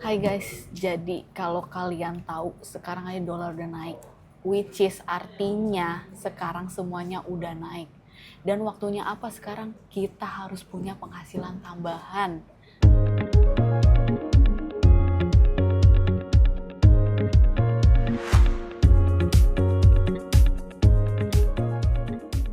Hai guys, jadi kalau kalian tahu sekarang aja dolar udah naik, which is artinya sekarang semuanya udah naik. Dan waktunya apa sekarang? Kita harus punya penghasilan tambahan.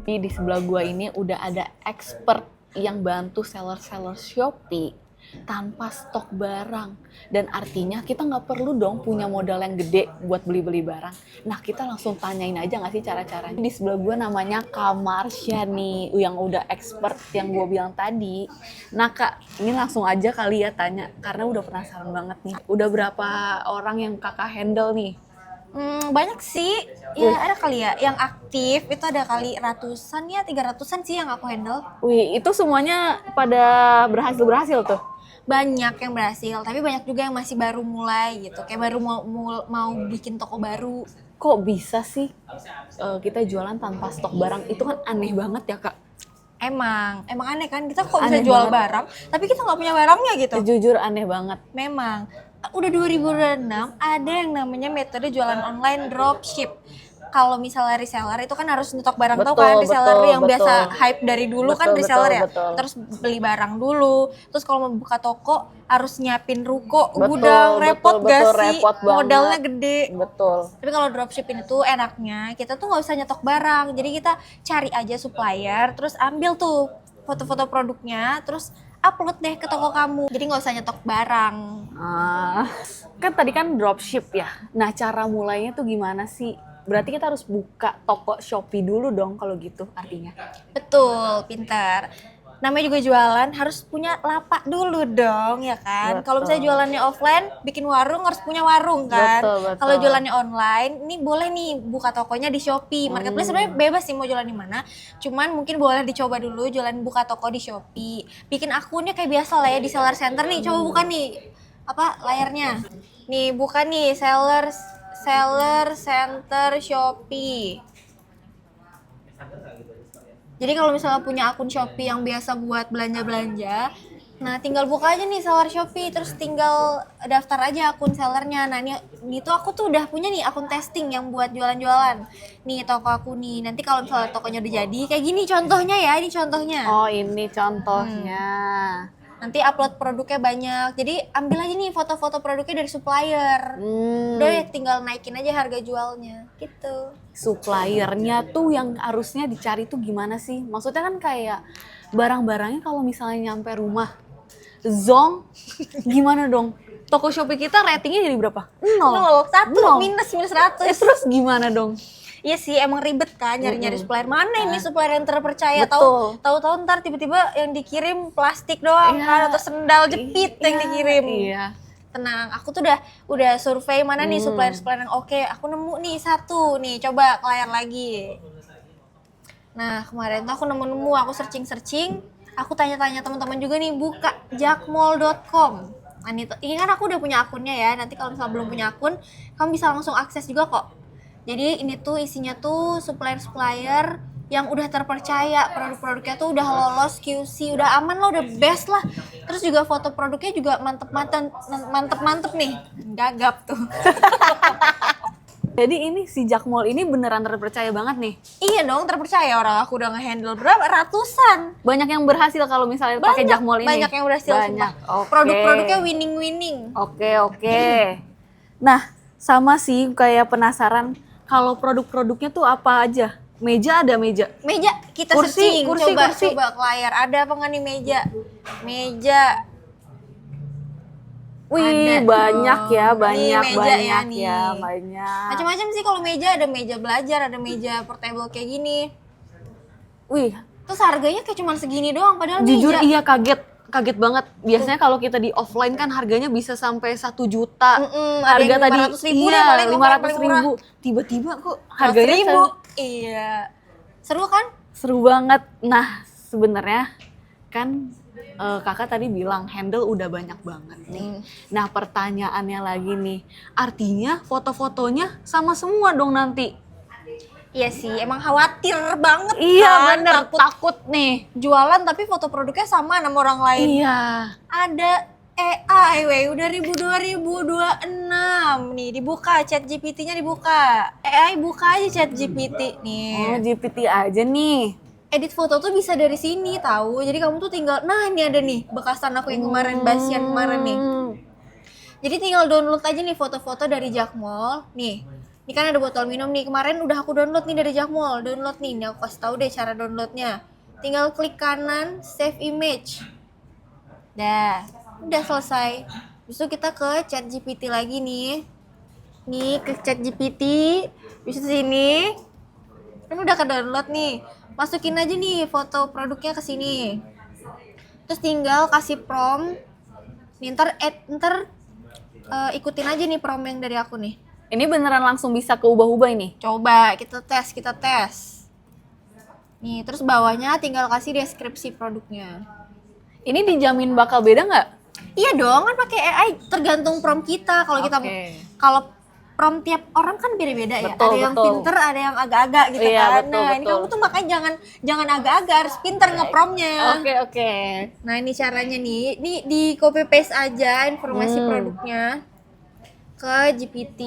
Di sebelah gua ini udah ada expert yang bantu seller-seller Shopee tanpa stok barang. Dan artinya kita nggak perlu dong punya modal yang gede buat beli-beli barang. Nah, kita langsung tanyain aja nggak sih cara-caranya. Di sebelah gue namanya Kak Marsha nih, yang udah expert yang gue bilang tadi. Nah Kak, ini langsung aja kali ya tanya, karena udah penasaran banget nih. Udah berapa orang yang kakak handle nih? Banyak sih, ya ada kali ya, yang aktif itu ada kali ratusan ya, 300-an sih yang aku handle. Wih, itu semuanya pada berhasil tuh? Banyak yang berhasil, tapi banyak juga yang masih baru mulai gitu, kayak baru mau bikin toko baru. Kok bisa sih kita jualan tanpa stok barang? Itu kan aneh banget ya Kak. Emang aneh kan, kita kok Aneh bisa jual banget. barang, tapi kita nggak punya barangnya gitu. Jujur aneh banget. Memang, udah 2006 ada yang namanya metode jualan online dropship. Kalau misalnya reseller itu kan harus nyetok barang, tau kan reseller yang biasa hype dari dulu kan reseller ya. Betul. Terus beli barang dulu, terus kalau mau buka toko harus nyiapin ruko, gudang, repot gak sih? Repot banget. Modalnya gede. Betul. Tapi kalau dropship ini tuh enaknya kita tuh nggak usah nyetok barang, jadi kita cari aja supplier, terus ambil tuh foto-foto produknya, terus upload deh ke toko kamu. Jadi nggak usah nyetok barang. Kan tadi kan dropship ya. Nah, cara mulainya tuh gimana sih? Berarti kita harus buka toko Shopee dulu dong kalau gitu artinya. Betul, pintar. Namanya juga jualan harus punya lapak dulu dong ya kan. Kalau misalnya jualannya offline, bikin warung harus punya warung kan. Betul. Kalau jualannya online, ini boleh nih buka tokonya di Shopee. Marketplace sebenarnya bebas sih mau jualan di mana. Cuman mungkin boleh dicoba dulu jualan buka toko di Shopee. Bikin akunnya kayak biasa lah ya di Seller Center nih. Coba buka nih layarnya. Nih buka nih Seller Center Shopee. Jadi kalau misalnya punya akun Shopee yang biasa buat belanja-belanja, nah tinggal buka aja nih seller Shopee, terus tinggal daftar aja akun sellernya. Nah ini tuh aku tuh udah punya nih akun testing yang buat jualan-jualan. Nih toko aku nih, nanti kalau misalnya tokonya udah jadi, kayak gini contohnya ya, ini contohnya. Oh, ini contohnya. Nanti upload produknya banyak, jadi ambil aja nih foto-foto produknya dari supplier. Udah tinggal naikin aja harga jualnya, gitu. Suppliernya tuh yang harusnya dicari tuh gimana sih? Maksudnya kan kayak barang-barangnya kalau misalnya nyampe rumah, zong, gimana dong? Toko Shopee kita ratingnya jadi berapa? 1, Nol. minus 100. Terus gimana dong? Iya sih, emang ribet kan nyari-nyari supplier. Mana ini supplier yang terpercaya? Betul. Tahu-tahu ntar tiba-tiba yang dikirim plastik doang kan, atau sendal jepit yang dikirim. Iya. Tenang, aku tuh udah survei mana nih supplier-supplier yang oke. Aku nemu nih satu nih, coba ke layar lagi. Nah kemarin tuh aku nemu, aku searching, aku tanya-tanya teman-teman juga nih, buka jakmall.com. Nah ini kan aku udah punya akunnya ya. Nanti kalau misalnya belum punya akun, kamu bisa langsung akses juga kok. Jadi ini tuh isinya tuh supplier-supplier yang udah terpercaya, produk-produknya tuh udah lolos QC, udah aman lah, udah best lah. Terus juga foto produknya juga mantep nih, gagap tuh. Jadi ini si Jakmall ini beneran terpercaya banget nih. Iya dong, terpercaya, orang aku udah nge-handle berapa ratusan. Banyak yang berhasil kalau misalnya pakai Jakmall ini. Banyak yang berhasil. Banyak. Produk-produknya winning. Oke. Nah, sama sih kayak penasaran kalau produk-produknya tuh apa aja? Meja ada meja. Meja kita kursi. coba ke layar. Ada apa nggak nih meja? Wih, ada banyak dong. ya, banyak. Macam-macam sih, kalau meja ada meja belajar, ada meja portable kayak gini. Wih, Terus harganya kayak cuma segini doang, padahal jujur meja. iya kaget banget. Biasanya kalau kita di offline kan harganya bisa sampai 1 juta. Harga Tadi 500.000 deh paling, 500.000. Tiba-tiba kok harganya 100.000. Iya. Seru kan? seru banget. Nah, sebenarnya kan kakak tadi bilang handle udah banyak banget nih. Nah, pertanyaannya lagi nih, artinya foto-fotonya sama semua dong nanti? Iya sih, emang khawatir banget Iya kan. bener, takut nih. Jualan tapi foto produknya sama orang lain. Iya. Ada AI weh, udah 2026 nih, dibuka ChatGPT-nya dibuka. AI buka aja ChatGPT nih. Oh, GPT aja nih. Edit foto tuh bisa dari sini tahu. Jadi kamu tuh tinggal, nah ini ada nih bekasan aku yang kemarin basian kemarin nih. Jadi tinggal download aja nih foto-foto dari Jakmol. Nih, ini kan ada botol minum nih. Kemarin udah aku download nih dari Jakmol. Download nih, ini aku kasih tahu deh cara downloadnya. Tinggal klik kanan, save image. Dah, udah selesai. Habis itu kita ke ChatGPT lagi nih. Nih ke ChatGPT. Habis itu sini. Kan udah ke download nih. Masukin aja nih foto produknya ke sini. Terus tinggal kasih prompt. Nih, ntar ikutin aja nih prompt yang dari aku nih. Ini beneran langsung bisa keubah-ubah ini? Coba kita tes. Nih, terus bawahnya tinggal kasih deskripsi produknya. Ini dijamin bakal beda nggak? Iya dong, kan pakai AI tergantung prompt kita. Kalau prompt tiap orang kan beda-beda ya. Betul, Ada yang betul. pinter, ada yang agak-agak gitu Iya, kan. betul, Nah, ini betul. kamu tuh makanya jangan agak-agak, harus pinter ngepromptnya. Oke. Nah, ini caranya nih. Ini di copy paste aja informasi produknya ke GPT.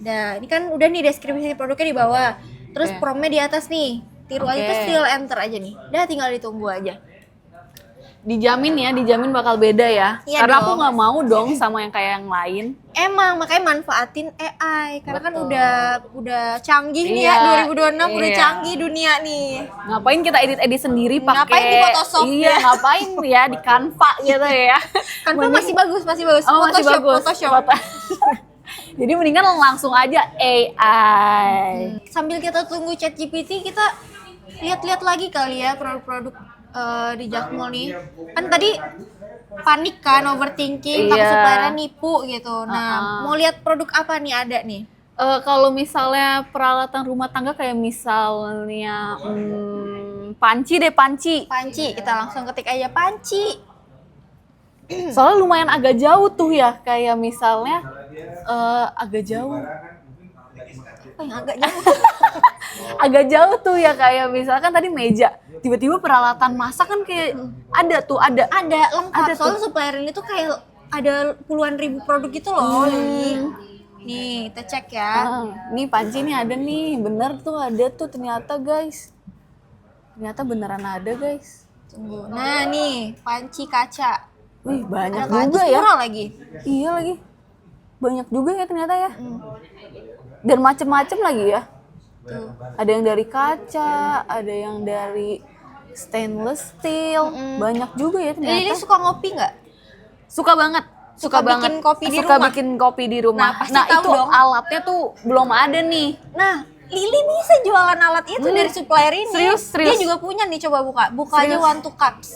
Nah, ini kan udah nih deskripsi produknya di bawah. Terus Oke. promptnya di atas nih. Tiru aja Oke. terus tinggal enter aja nih. Udah tinggal ditunggu aja. Dijamin bakal beda ya. Iya Karena dong. aku nggak mau dong sama yang kayak yang lain. Emang makanya manfaatin AI karena kan Betul. udah canggih nih Iya, ya 2026 udah iya. canggih dunia nih. Ngapain kita edit sendiri pakai? Ngapain di Photoshop? Iya, ngapain ya di Canva gitu ya. Canva Mending- masih bagus. Oh, masih bagus. Photoshop. Jadi mendingan langsung aja AI. Sambil kita tunggu ChatGPT kita lihat-lihat lagi kali ya produk-produk di Jakmol nih. Kan tadi panik kan, overthinking, takut Iya. suppliernya nipu gitu. Nah, mau lihat produk apa nih ada nih? Kalau misalnya peralatan rumah tangga kayak misalnya panci. Panci, kita langsung ketik aja panci. Soalnya lumayan agak jauh tuh ya, kayak misalnya agak jauh. Apa yang agak jauh? Agak jauh tuh ya, kayak misalkan tadi meja, tiba-tiba peralatan masak kan kayak ada Ada lengkap. Ada tuh. Soalnya supplier ini tuh kayak ada puluhan ribu produk gitu loh, Lili. Nih, kita cek ya. Nih panci nih ada nih, bener tuh ada tuh ternyata guys. Ternyata beneran ada guys. Tunggu. Nah, nih, panci kaca. Wih banyak Ada juga kaca ya. murah lagi. Iya lagi. Banyak juga ya ternyata ya. Dan macem-macem lagi ya. Tuh. Ada yang dari kaca, ada yang dari stainless steel. Banyak juga ya ternyata. Lili suka ngopi nggak? Suka banget. Suka bikin kopi di Suka rumah? bikin kopi di rumah. Nah, pasti tahu itu dong. alatnya tuh belum ada nih. Nah, Lili bisa jualan alat itu dari supplier ini. Serius? Dia juga punya nih, coba buka. Buka aja Serius? One to Cups.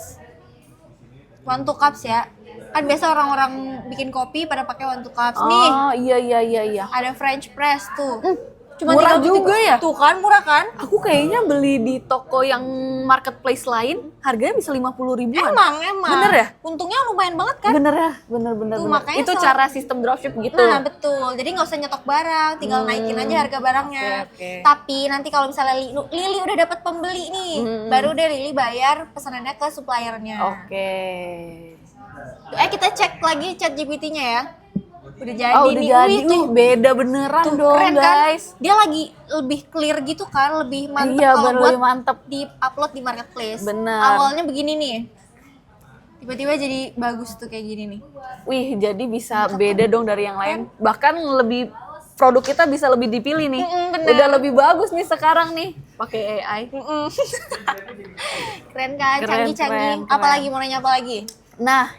One to Cups ya. Kan biasa orang-orang bikin kopi pada pakai One to Cups. Nih, Oh iya. ada French press tuh. Murah 3 juga ya? Tuh kan, murah kan? Aku kayaknya beli di toko yang marketplace lain harganya bisa 50 ribuan. Emang. Bener ya? Untungnya lumayan banget kan? Bener ya? Bener. Tuh, makanya Itu cara sistem dropship gitu. Nah, betul. Jadi nggak usah nyetok barang, tinggal naikin aja harga barangnya. Oke. Tapi nanti kalau misalnya Lili udah dapat pembeli nih, baru deh Lili bayar pesanannya ke suppliernya. Oke. Kita cek lagi ChatGPT-nya ya. Udah jadi Oh udah nih. jadi. Wih, tuh, Beda beneran tuh dong keren guys. kan? Dia lagi lebih clear gitu kan, lebih mantep Iya kalau bener, buat lebih mantep. di upload di marketplace. Bener. Awalnya begini nih. Tiba-tiba jadi bagus tuh kayak gini nih. Wih jadi bisa beda dong dari yang lain. Bahkan lebih produk kita bisa lebih dipilih nih. bener. Udah lebih bagus nih sekarang nih pakai AI. Keren kan? Keren, Canggih-canggih. keren. Apalagi mau nanya apa lagi? Nah,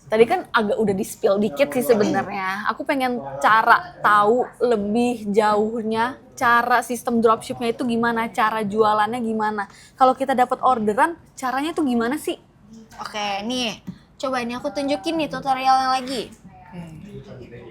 tadi kan agak udah di-spill dikit sih sebenarnya. Aku pengen cara tahu lebih jauhnya cara sistem dropshipnya itu gimana, cara jualannya gimana. Kalau kita dapat orderan, caranya tuh gimana sih? Oke, nih. Coba nih aku tunjukin nih tutorialnya lagi.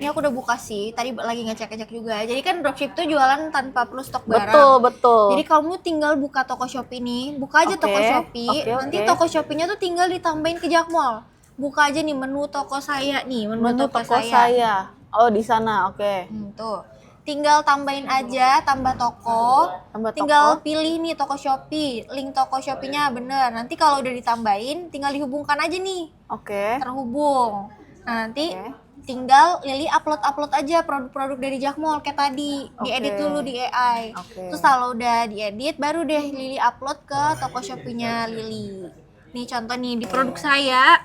Ini aku udah buka sih, tadi lagi ngecek-ngecek juga. Jadi kan dropship tuh jualan tanpa perlu stok barang. Betul. Jadi kamu tinggal buka toko Shopee nih, buka aja Oke, toko Shopee. oke. Nanti toko Shopee-nya tuh tinggal ditambahin ke Jakmol. Buka aja nih menu toko saya nih, Menu toko saya. Oh di sana, oke. Tuh. Tinggal tambahin aja, tambah toko. Tambah Tinggal toko. pilih nih toko Shopee, link toko Shopee-nya bener. Nanti kalau udah ditambahin, tinggal dihubungkan aja nih. Oke. Terhubung. Nah, nanti Oke. tinggal Lili upload aja produk-produk dari Jakmol kayak tadi, diedit Oke. dulu di AI. Oke. Terus kalau udah diedit, baru deh Lili upload ke toko Shopee-nya Lili. Nih contoh nih di produk saya,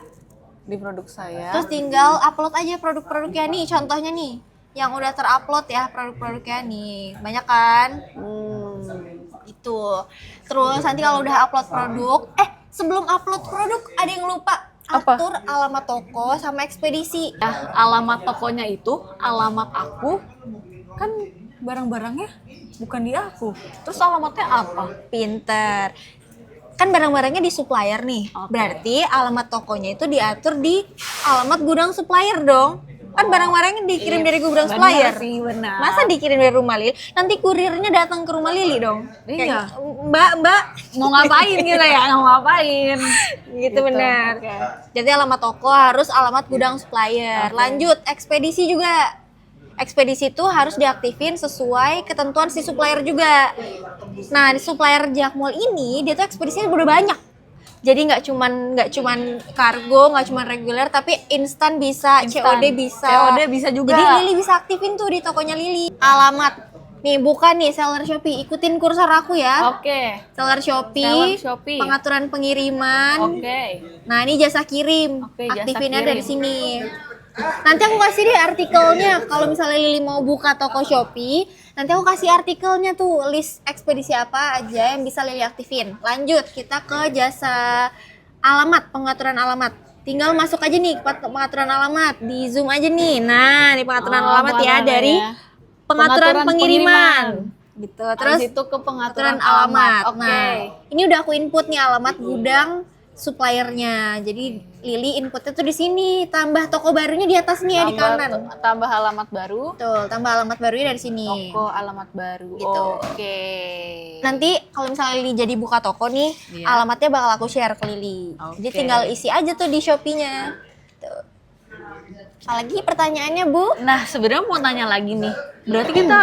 Di produk saya. terus tinggal upload aja produk-produknya nih, contohnya nih, yang udah terupload ya produk-produknya nih, banyak kan? Itu. Terus nanti kalau udah upload produk, sebelum upload produk ada yang lupa. Apa? Atur alamat toko sama ekspedisi. Nah, alamat tokonya itu alamat aku, kan barang-barangnya bukan di aku. Terus alamatnya apa? Pinter. Kan barang-barangnya di supplier nih. Oke. Berarti alamat tokonya itu diatur di alamat gudang supplier dong. Kan barang-barangnya dikirim dari gudang Bener supplier. sih, benar. Masa dikirim dari rumah Lili? Nanti kurirnya datang ke rumah Lili dong. Iya. Kayak, Mbak, Mau ngapain gitu ya? Mau ngapain? gitu benar. Oke. Jadi alamat toko harus alamat gudang supplier. Oke. Lanjut, ekspedisi juga. Ekspedisi itu harus diaktifin sesuai ketentuan si supplier juga. Nah, di supplier Jakmol ini dia tuh ekspedisinya udah banyak. Jadi nggak cuman kargo, nggak cuman reguler, tapi instan bisa, Instan. COD bisa. COD bisa juga. Jadi Lili bisa aktifin tuh di tokonya Lili. Alamat. Nih, buka nih seller Shopee. Ikutin kursor aku ya. Oke. Seller Shopee, Seller Shopee. pengaturan pengiriman. Oke. Nah, ini jasa kirim. Oke, jasa Aktifinnya kirim. dari sini. Nanti aku kasih deh artikelnya. Kalau misalnya Lili mau buka toko Shopee, nanti aku kasih artikelnya tuh, list ekspedisi apa aja yang bisa Lili aktifin. Lanjut, kita ke jasa alamat, pengaturan alamat. Tinggal masuk aja nih ke pengaturan alamat, di zoom aja nih. Nah, di pengaturan Oh, alamat ya pengaturan dari ya. pengaturan Pengaturan pengiriman. Gitu. Terus Terus itu ke pengaturan pengaturan alamat. Oke. Nah, ini udah aku input nih alamat gudang suppliernya. Jadi Lili inputnya tuh di sini, tambah toko barunya di atas nih ya di kanan. Tambah alamat baru. Tuh, tambah alamat barunya dari sini. Toko alamat baru. Gitu. Oke. Nanti kalau misalnya Lili jadi buka toko nih, Iya. alamatnya bakal aku share ke Lili. Oke. Jadi tinggal isi aja tuh di Shopee-nya. Tuh. Apalagi pertanyaannya, Bu? Nah, sebenarnya mau tanya lagi nih. Berarti kita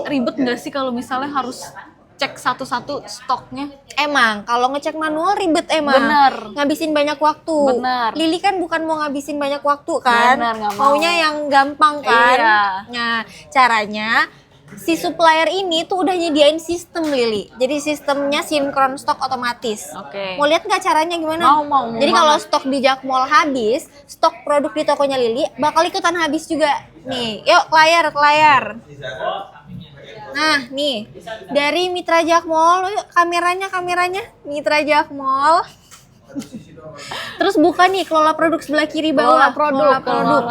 ribet nggak sih kalau misalnya harus cek satu-satu stoknya? Emang, kalau ngecek manual ribet emang. Bener. Ngabisin banyak waktu. Bener. Lili kan bukan mau ngabisin banyak waktu kan. Bener, nggak mau. Maunya yang gampang kan. Iya. Nah, caranya si supplier ini tuh udah nyediain sistem Lili. Jadi sistemnya sinkron stok otomatis. Oke. Mau lihat nggak caranya gimana? Mau Jadi kalau banget. stok di Jakmol habis, stok produk di tokonya Lili bakal ikutan habis juga. Nih, yuk ke layar. Nah, nih dari Mitra Jakmol, yuk kameranya Mitra Jakmol. Terus buka nih kelola produk sebelah kiri bawah. Kelola produk.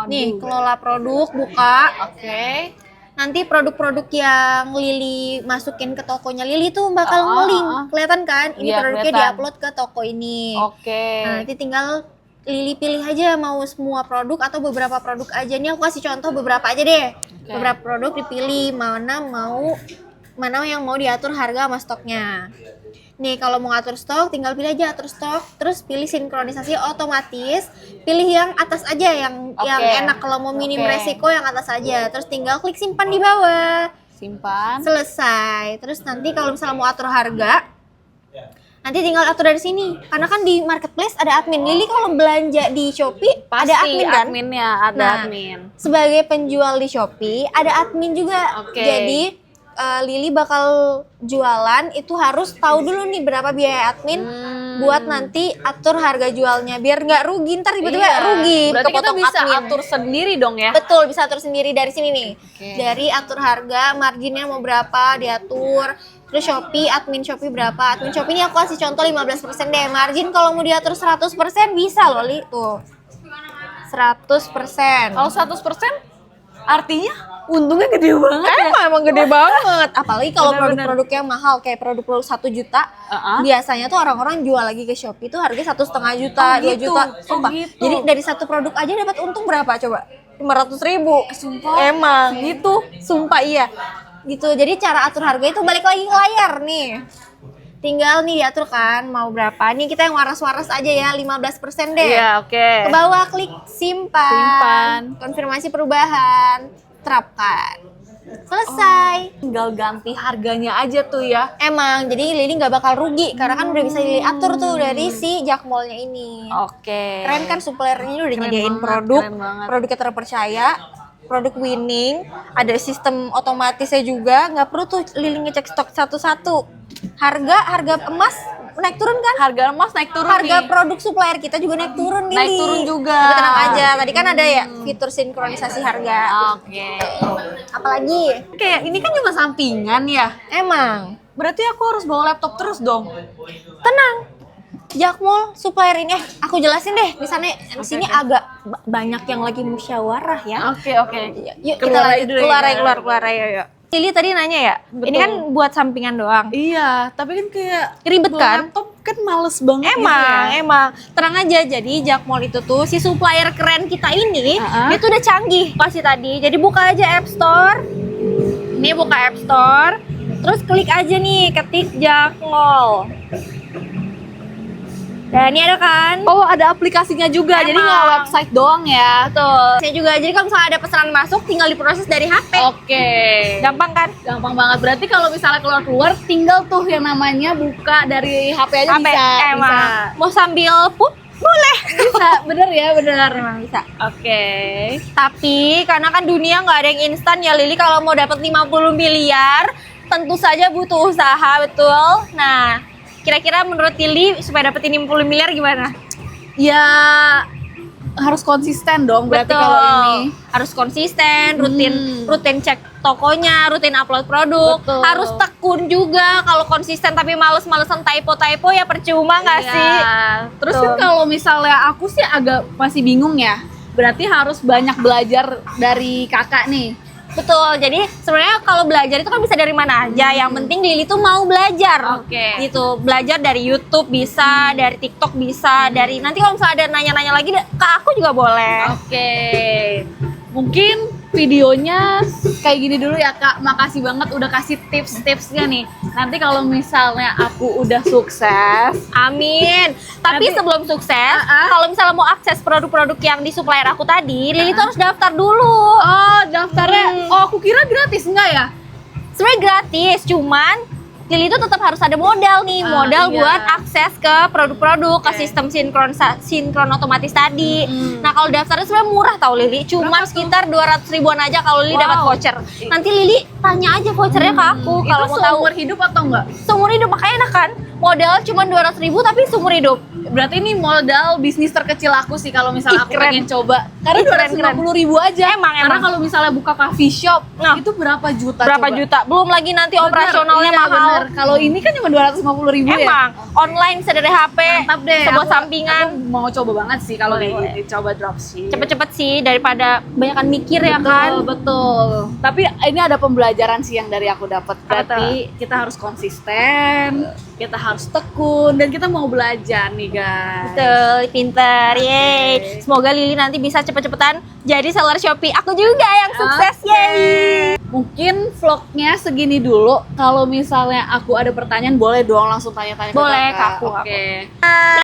Nih, kelola produk buka. Oke. Nanti produk-produk yang Lili masukin ke tokonya Lili tuh bakal nge-link. Kelihatan kan? Ini Iya, produknya kelihatan. diupload ke toko ini. Oke. Nah, nanti tinggal Lili pilih aja mau semua produk atau beberapa produk aja. Nih aku kasih contoh beberapa aja deh. Oke. Beberapa produk dipilih mana yang mau diatur harga sama stoknya. Nih kalau mau ngatur stok tinggal pilih aja atur stok, terus pilih sinkronisasi otomatis, pilih yang atas aja yang Oke. enak. Kalau mau minim Oke. resiko yang atas aja, terus tinggal klik simpan di bawah. Simpan. Selesai. Terus nanti kalau misalnya mau atur harga, nanti tinggal atur dari sini. Karena kan di marketplace ada admin. Lili kalau belanja di Shopee Pasti ada admin kan? adminnya, ada Nah, admin. Sebagai penjual di Shopee ada admin juga. Oke. Jadi Lili bakal jualan itu harus tahu dulu nih berapa biaya admin buat nanti atur harga jualnya biar nggak rugi, ntar tiba-tiba Iya. rugi Berarti kita kepotong bisa admin. atur sendiri dong ya? Betul, bisa atur sendiri dari sini nih. Oke. Dari atur harga, marginnya mau berapa diatur. Terus Shopee, admin Shopee berapa? Admin Shopee ini aku kasih contoh 15% deh. Margin kalau mau diatur 100% bisa loh, Li. Tuh. 100%. Kalau 100% artinya untungnya gede banget ya? Emang gede banget. Apalagi kalau Bener-bener. produk-produknya mahal kayak produk-produk 1 juta. Biasanya tuh orang-orang jual lagi ke Shopee tuh harganya 1,5 juta, Oh, 2 gitu. juta. Oh, Sumpah. gitu. Jadi dari satu produk aja dapat untung berapa coba? 500.000. Sumpah. Emang gitu. Sumpah iya. Gitu. Jadi cara atur harga itu balik lagi ke layar nih. Tinggal nih diatur kan mau berapa. Nih kita yang waras-waras aja ya, 15% deh. Iya, oke. Ke bawah klik simpan. Simpan. Konfirmasi perubahan. Terapkan. Selesai. Tinggal ganti harganya aja tuh ya. Emang, jadi Lili nggak bakal rugi karena kan udah bisa Lili atur tuh dari si Jakmolnya ini. Oke. Keren kan, suppliernya ini udah Keren nyediain banget, produk, keren banget. produknya terpercaya, produk winning, ada sistem otomatisnya juga, nggak perlu tuh Lili ngecek stok satu-satu. Harga emas naik turun kan? Harga emas naik turun Harga nih. produk supplier kita juga naik turun Lili. Naik turun juga. Tapi tenang aja, tadi kan ada ya fitur sinkronisasi harga. Oke. Apalagi? Kayak ini kan cuma sampingan ya. Emang, Berarti aku harus bawa laptop terus dong. tenang. Jakmol supplier ini, aku jelasin deh. Misalnya di sini agak banyak yang lagi musyawarah ya. Oke. Yuk Keluar kita aja dulu ya. keluar aja yuk. Lili tadi nanya ya, ini kan buat sampingan doang. Iya, tapi kan kayak Ribet bawa kan? laptop kan males banget gitu Emang, ya. emang. Tenang aja, jadi Jakmol itu tuh si supplier keren kita ini, dia tuh udah canggih pasti tadi. Jadi buka aja App Store. Ini buka App Store, terus klik aja nih, ketik Jakmol. Dan ini ada kan? Oh, ada aplikasinya juga. Jadi Emang. nggak website doang ya. Betul. Saya juga, jadi kalau misalnya ada pesanan masuk, tinggal diproses dari HP. Oke. Gampang kan? Gampang banget. Berarti kalau misalnya keluar-keluar, tinggal tuh yang namanya buka dari HP aja HP, bisa. emang. Bisa. Mau sambil pup? Boleh. Bisa, bener ya, bener. Emang bisa. Oke. Tapi karena kan dunia nggak ada yang instan ya Lili, kalau mau dapat 50 miliar tentu saja butuh usaha, betul. Nah, kira-kira menurut Lili supaya dapetin 50 miliar gimana? Ya harus konsisten dong berarti kalau ini. Harus konsisten, rutin Hmm. cek tokonya, rutin upload produk. Betul. Harus tekun juga. Kalau konsisten tapi males-malesan typo ya percuma nggak Iya. sih? Terus Betul. kan kalau misalnya aku sih agak masih bingung ya. Berarti harus banyak belajar dari kakak nih. Betul, jadi sebenarnya kalau belajar itu kan bisa dari mana aja. Yang penting Lili tuh mau belajar. Oke. Gitu, belajar dari YouTube bisa, dari TikTok bisa, dari nanti kalau misalnya ada nanya-nanya lagi ke aku juga boleh. Oke. Mungkin videonya kayak gini dulu ya Kak. Makasih banget udah kasih tips-tipsnya nih. Nanti kalau misalnya aku udah sukses, Amin. Tapi Nanti- sebelum sukses, kalau misalnya mau akses produk-produk yang di supplier aku tadi, Lili tuh harus daftar dulu. oh daftarnya, oh aku kira gratis enggak ya? Sebenarnya gratis, cuman Lili itu tetap harus ada modal nih, modal iya. buat akses ke produk-produk, ke sistem sinkron otomatis tadi. Nah kalau daftarnya sebenarnya murah tau Lili, cuma sekitar 200 ribuan aja kalau Lili dapat Wow. voucher. Nanti Lili tanya aja vouchernya ke aku kalau Itu mau tahu. seumur hidup atau enggak? Seumur hidup, makanya enak kan? Modal cuma 200 ribu tapi seumur hidup. Berarti ini modal bisnis terkecil aku sih kalau misalnya Ih, aku keren. pengen coba. Karena Ih, keren, 250.000 aja. Emang. Karena kalau misalnya buka coffee shop, Nah. itu berapa juta Berapa coba? juta? Belum lagi nanti Bener, operasionalnya iya, mahal. bener. Kalau ini kan cuma 250.000 ya. Emang, online bisa dari HP, Mantap deh. sebuah Aku sampingan. mau coba banget sih kalau Boleh, kayak boleh. gitu. Coba dropship. Cepet-cepet sih daripada banyakan mikir ya kan. Betul. Tapi ini ada pembelajaran sih yang dari aku dapat. Berarti kita harus konsisten, kita harus tekun, dan kita mau belajar nih guys. Betul, pinter, yeay. Semoga Lili nanti bisa cepet-cepetan jadi seller Shopee. Aku juga yang sukses, Oke. yeay. Mungkin vlognya segini dulu. Kalau misalnya aku ada pertanyaan, boleh dong langsung tanya-tanya Boleh, ke kakak. ke aku, Oke.